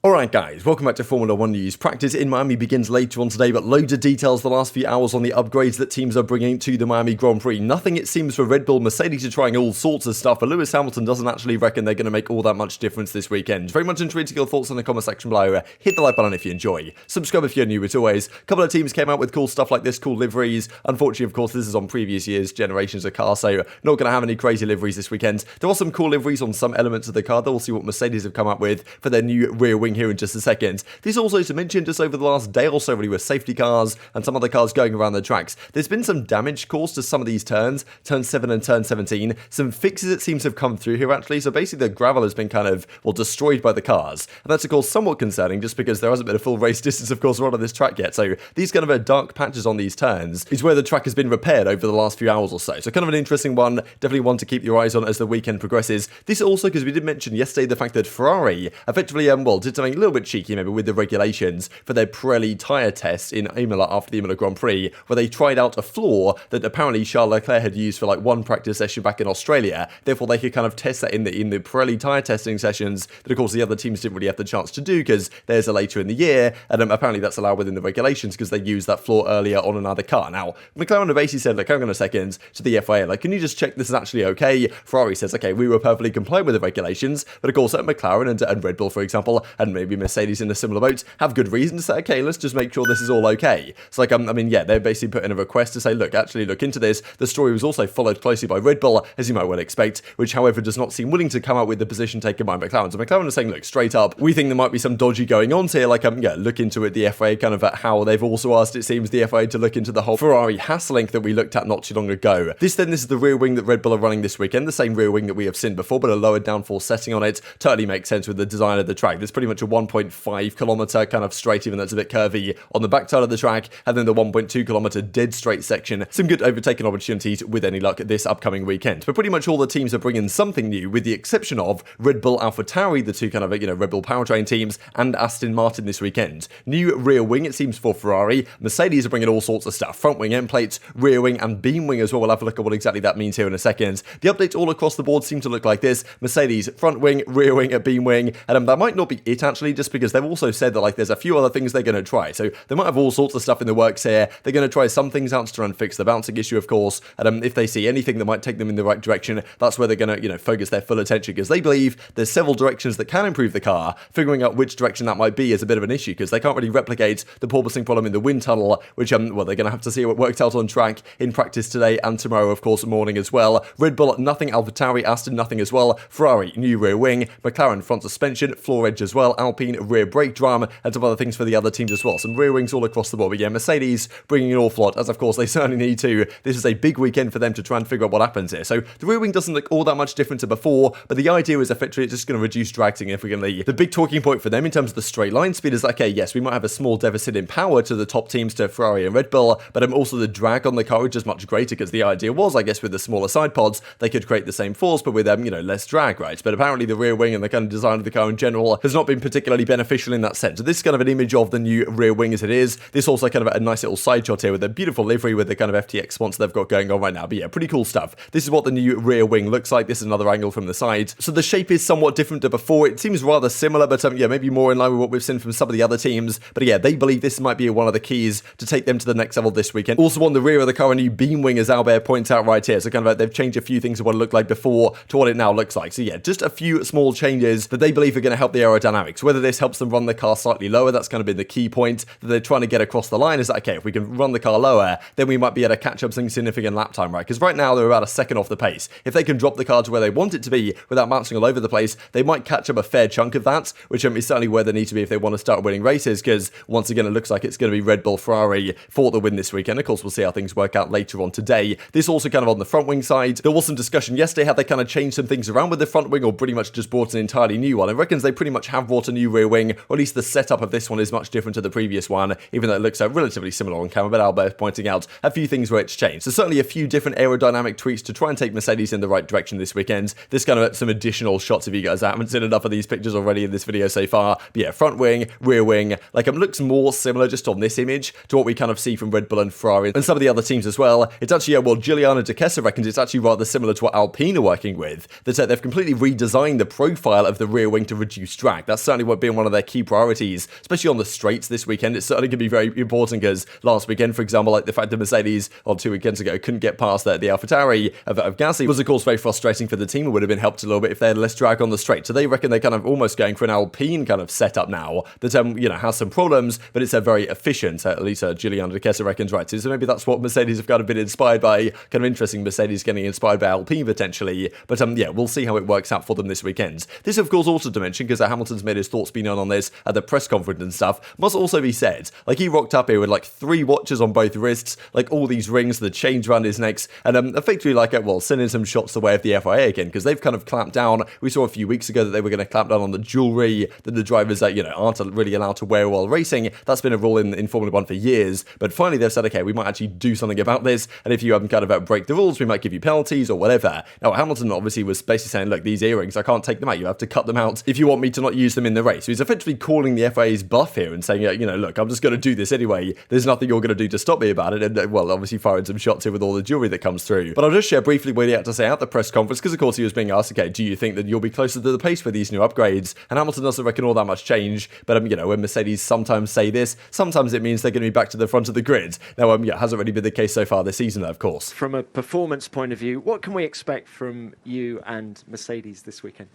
Alright guys, welcome back to Formula 1 news. Practice in Miami begins later on today, but loads of details the last few hours on the upgrades that teams are bringing to the Miami Grand Prix. Nothing it seems for Red Bull. Mercedes are trying all sorts of stuff, but Lewis Hamilton doesn't actually reckon they're going to make all that much difference this weekend. Very much intrigued your thoughts in the comment section below. Hit the like button if you enjoy. Subscribe if you're new as always. A couple of teams came out with cool stuff like this, cool liveries. Unfortunately, of course, this is on previous years' generations of cars, so not going to have any crazy liveries this weekend. There are some cool liveries on some elements of the car, though. We'll see what Mercedes have come up with for their new rear wing here in just a second. This also to mention just over the last day or so really with safety cars and some other cars going around the tracks. There's been some damage caused to some of these turns, turn 7 and turn 17. Some fixes it seems to have come through here actually, so basically the gravel has been kind of, well, destroyed by the cars. And that's of course somewhat concerning just because there hasn't been a full race distance of course run on this track yet. So these kind of dark patches on these turns is where the track has been repaired over the last few hours or so. So kind of an interesting one, definitely one to keep your eyes on as the weekend progresses. This also because we did mention yesterday the fact that Ferrari effectively, did something a little bit cheeky maybe with the regulations for their Pirelli tyre test in Imola after the Imola Grand Prix, where they tried out a flaw that apparently Charles Leclerc had used for like one practice session back in Australia. Therefore, they could kind of test that in the Pirelli tyre testing sessions that, of course, the other teams didn't really have the chance to do because theirs are later in the year, and apparently that's allowed within the regulations because they used that flaw earlier on another car. Now, McLaren basically said, look, hang on a second, to the FIA, like, can you just check this is actually okay? Ferrari says, okay, we were perfectly compliant with the regulations, but of course, McLaren and Red Bull, for example, and maybe Mercedes in a similar boat, have good reason to say, okay, let's just make sure this is all okay. So like, they're basically putting a request to say, look, actually look into this. The story was also followed closely by Red Bull, as you might well expect, which however does not seem willing to come out with the position taken by McLaren. So McLaren is saying, look, straight up, we think there might be some dodgy going on here, like, look into it. The FIA kind of how they've also asked, it seems, the FIA to look into the whole Ferrari Haas link that we looked at not too long ago. This is the rear wing that Red Bull are running this weekend, the same rear wing that we have seen before, but a lower downforce setting on it. Totally makes sense with the design of the track. There's pretty much a 1.5 kilometer kind of straight, even though it's a bit curvy on the back side of the track, and then the 1.2 kilometer dead straight section. Some good overtaking opportunities with any luck this upcoming weekend. But pretty much all the teams are bringing something new, with the exception of Red Bull, Alfa Tauri, the two kind of Red Bull powertrain teams, and Aston Martin this weekend. New rear wing, it seems, for Ferrari. Mercedes are bringing all sorts of stuff. Front wing end plates, rear wing, and beam wing as well. We'll have a look at what exactly that means here in a second. The updates all across the board seem to look like this. Mercedes, front wing, rear wing, beam wing, and that might not be it actually, just because they've also said that like there's a few other things they're going to try. So they might have all sorts of stuff in the works here. They're going to try some things out to try and fix the bouncing issue, of course. And if they see anything that might take them in the right direction, that's where they're going to, focus their full attention, because they believe there's several directions that can improve the car. Figuring out which direction that might be is a bit of an issue, because they can't really replicate the porpoising problem in the wind tunnel, which, they're going to have to see what worked out on track in practice today and tomorrow, of course, morning as well. Red Bull, nothing. Alfa Tauri, Aston, nothing as well. Ferrari, new rear wing. McLaren, front suspension, floor edge as well. Alpine, rear brake drum, and some other things for the other teams as well. Some rear wings all across the board. But yeah, Mercedes bringing an awful lot, as of course they certainly need to. This is a big weekend for them to try and figure out what happens here. So the rear wing doesn't look all that much different to before, but the idea is effectively it's just going to reduce drag significantly. The big talking point for them in terms of the straight line speed is like, okay, yes, we might have a small deficit in power to the top teams, to Ferrari and Red Bull, but also the drag on the car is just much greater, because the idea was, I guess, with the smaller side pods, they could create the same force, but with less drag, right? But apparently the rear wing and the kind of design of the car in general has not been particularly beneficial in that sense. So this is kind of an image of the new rear wing as it is. This also kind of a nice little side shot here with a beautiful livery with the kind of FTX sponsor they've got going on right now. But yeah, pretty cool stuff. This is what the new rear wing looks like. This is another angle from the side. So the shape is somewhat different to before. It seems rather similar, but maybe more in line with what we've seen from some of the other teams. But yeah, they believe this might be one of the keys to take them to the next level this weekend. Also on the rear of the car, a new beam wing, as Albert points out right here. So kind of they've changed a few things of what it looked like before to what it now looks like. So yeah, just a few small changes that they believe are going to help the aerodynamics. Whether this helps them run the car slightly lower, that's kind of been the key point that they're trying to get across the line, is that, okay, if we can run the car lower, then we might be able to catch up some significant lap time, right? Because right now they're about a second off the pace. If they can drop the car to where they want it to be without bouncing all over the place, they might catch up a fair chunk of that, which is certainly where they need to be if they want to start winning races, because once again, it looks like it's going to be Red Bull, Ferrari for the win this weekend. Of course, we'll see how things work out later on today. This also kind of on the front wing side. There was some discussion yesterday how they kind of changed some things around with the front wing, or pretty much just brought an entirely new one. I reckon they pretty much have brought a new rear wing, or at least the setup of this one is much different to the previous one, even though it looks relatively similar on camera. But Albert pointing out a few things where it's changed. So certainly a few different aerodynamic tweaks to try and take Mercedes in the right direction this weekend. This kind of some additional shots if you guys haven't seen enough of these pictures already in this video so far. But yeah, front wing, rear wing, like it looks more similar just on this image to what we kind of see from Red Bull and Ferrari and some of the other teams as well. It's actually, Giuliano De Kessa reckons it's actually rather similar to what Alpine are working with. That they've completely redesigned the profile of the rear wing to reduce drag. That's certainly certainly won't be one of their key priorities, especially on the straights this weekend. It's certainly going to be very important because last weekend, for example, like the fact that Mercedes, on 2 weekends ago, couldn't get past the AlphaTauri of Gasly was, of course, very frustrating for the team. It would have been helped a little bit if they had less drag on the straight. So they reckon they're kind of almost going for an Alpine kind of setup now that, has some problems, but it's a very efficient, at least Giuliano De Kessa reckons, right? So maybe that's what Mercedes have kind of been inspired by. Kind of interesting, Mercedes getting inspired by Alpine potentially. But we'll see how it works out for them this weekend. This, of course, also to mention, because Hamilton's made his thoughts be known on this at the press conference and stuff, must also be said, like he rocked up here with like 3 watches on both wrists, like all these rings, the chains around his necks, and effectively like, sending some shots the way of the FIA again, because they've kind of clamped down. We saw a few weeks ago that they were going to clamp down on the jewellery that the drivers aren't really allowed to wear while racing. That's been a rule in Formula 1 for years, but finally they've said, okay, we might actually do something about this, and if you break the rules, we might give you penalties or whatever. Now, Hamilton obviously was basically saying, look, these earrings, I can't take them out, you have to cut them out if you want me to not use them in the race. So he's effectively calling the FIA's bluff here and saying, look, I'm just going to do this anyway, there's nothing you're going to do to stop me about it, and obviously firing some shots here with all the jewellery that comes through. But I'll just share briefly what he had to say at the press conference, because of course he was being asked, okay, do you think that you'll be closer to the pace with these new upgrades? And Hamilton doesn't reckon all that much change, but when Mercedes sometimes say this, sometimes it means they're going to be back to the front of the grid. Now, hasn't really been the case so far this season, of course. From a performance point of view, what can we expect from you and Mercedes this weekend?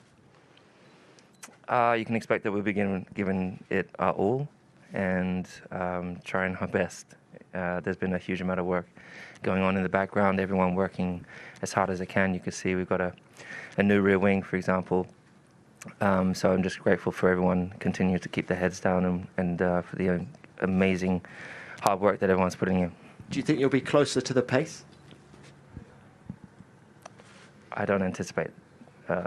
You can expect that we'll be giving it our all and trying our best. There's been a huge amount of work going on in the background, everyone working as hard as they can. You can see we've got a new rear wing, for example. So I'm just grateful for everyone continuing to keep their heads down and for the amazing hard work that everyone's putting in. Do you think you'll be closer to the pace? I don't anticipate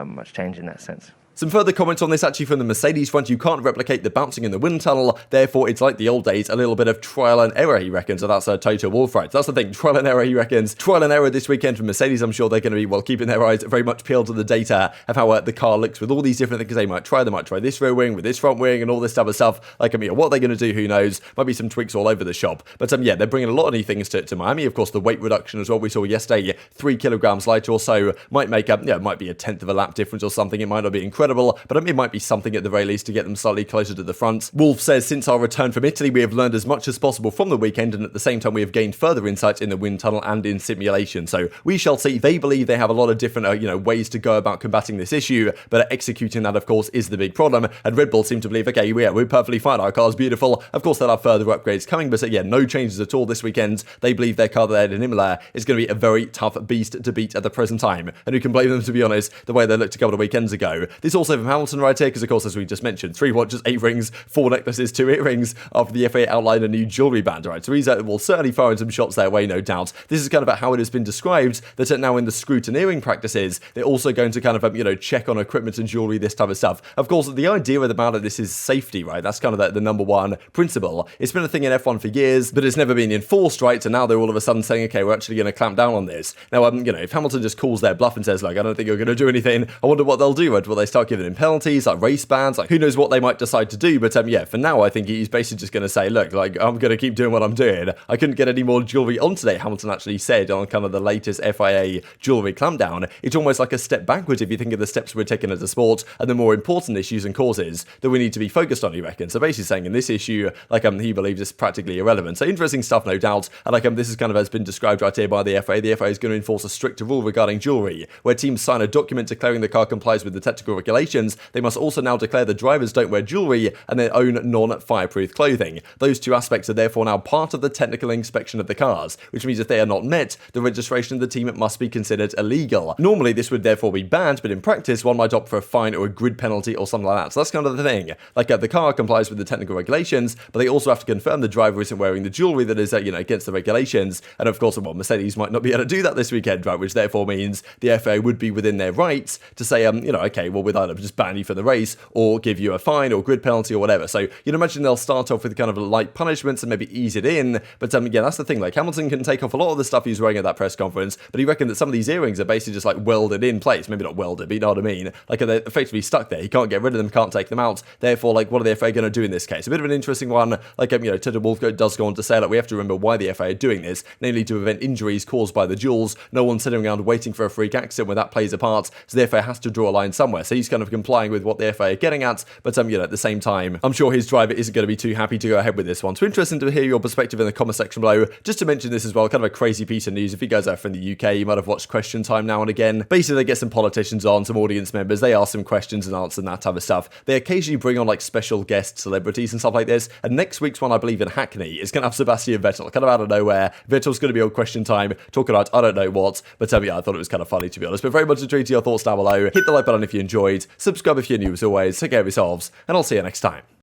much change in that sense. Some further comments on this actually from the Mercedes front. You can't replicate the bouncing in the wind tunnel, therefore it's like the old days, a little bit of trial and error, he reckons. So that's a Toto Wolff, right? That's the thing, trial and error, he reckons. Trial and error this weekend from Mercedes. I'm sure they're going to be, keeping their eyes very much peeled to the data of how the car looks with all these different things they might try. They might try this rear wing with this front wing and all this type of stuff. What they're going to do, who knows? Might be some tweaks all over the shop. But they're bringing a lot of new things to Miami. Of course, the weight reduction as well. We saw yesterday, 3 kilograms lighter or so might make up, might be a 1/10 of a lap difference or something. It might not be incredible, but it might be something at the very least to get them slightly closer to the front. Wolff says, since our return from Italy, we have learned as much as possible from the weekend, and at the same time, we have gained further insights in the wind tunnel and in simulation. So we shall see. They believe they have a lot of different, ways to go about combating this issue, but executing that, of course, is the big problem. And Red Bull seem to believe, okay, we're perfectly fine. Our car's beautiful. Of course, they'll have further upgrades coming, but no changes at all this weekend. They believe their car there in Imola is going to be a very tough beast to beat at the present time. And who can blame them, to be honest, the way they looked a couple of weekends ago. This also from Hamilton right here, because of course, as we just mentioned, 3 watches, 8 rings, 4 necklaces, 2 earrings after the FA outlined a new jewellery band, right? So he's certainly firing some shots their way, no doubt. This is kind of about how it has been described, that now in the scrutineering practices, they're also going to check on equipment and jewellery, this type of stuff. Of course, the idea about this is safety, right? That's kind of the number one principle. It's been a thing in F1 for years, but it's never been enforced, right? So now they're all of a sudden saying, okay, we're actually going to clamp down on this. Now, if Hamilton just calls their bluff and says, I don't think you're going to do anything, I wonder what they'll do, right? Will they start giving him penalties, like race bans, who knows what they might decide to do, but for now, I think he's basically just going to say, look, I'm going to keep doing what I'm doing. I couldn't get any more jewellery on today, Hamilton actually said on kind of the latest FIA jewellery clampdown. It's almost like a step backwards if you think of the steps we're taking as a sport and the more important issues and causes that we need to be focused on, he reckons. So basically saying in this issue, he believes it's practically irrelevant. So interesting stuff, no doubt, and this is kind of has been described right here by the FIA. The FIA is going to enforce a stricter rule regarding jewellery, where teams sign a document declaring the car complies with the technical regulations. They must also now declare the drivers don't wear jewellery and their own non-fireproof clothing. Those two aspects are therefore now part of the technical inspection of the cars, which means if they are not met, the registration of the team must be considered illegal. Normally, this would therefore be banned, but in practice, one might opt for a fine or a grid penalty or something like that. So that's kind of the thing. The car complies with the technical regulations, but they also have to confirm the driver isn't wearing the jewellery that is, against the regulations. And of course, Mercedes might not be able to do that this weekend, right? Which therefore means the FIA would be within their rights to say, okay, we'll either just ban you for the race or give you a fine or grid penalty or whatever. So you'd imagine they'll start off with kind of light punishments and maybe ease it in. But that's the thing. Hamilton can take off a lot of the stuff he's wearing at that press conference, but he reckoned that some of these earrings are basically just welded in place. Maybe not welded, but you know what I mean? They're effectively stuck there. He can't get rid of them, can't take them out. Therefore, what are the FA going to do in this case? A bit of an interesting one. Toto Wolff does go on to say, we have to remember why the FA are doing this, namely to prevent injuries caused by the jewels. No one's sitting around waiting for a freak accident where that plays a part, so the FA has to draw a line somewhere. So he's kind of complying with what the FA are getting at, but at the same time, I'm sure his driver isn't going to be too happy to go ahead with this one. So interesting to hear your perspective in the comment section below. Just to mention this as well, kind of a crazy piece of news. If you guys are from the UK, you might have watched Question Time now and again. Basically, they get some politicians on, some audience members, they ask some questions and answer and that type of stuff. They occasionally bring on like special guest celebrities and stuff like this, and next week's one, I believe in Hackney, is going to have Sebastian Vettel, kind of out of nowhere. Vettel's going to be on Question Time, talking about I don't know what, but I thought it was kind of funny, to be honest. But very much intrigued to your thoughts down below. Hit the like button if you enjoyed, subscribe if you're new as always, take care of yourselves, and I'll see you next time.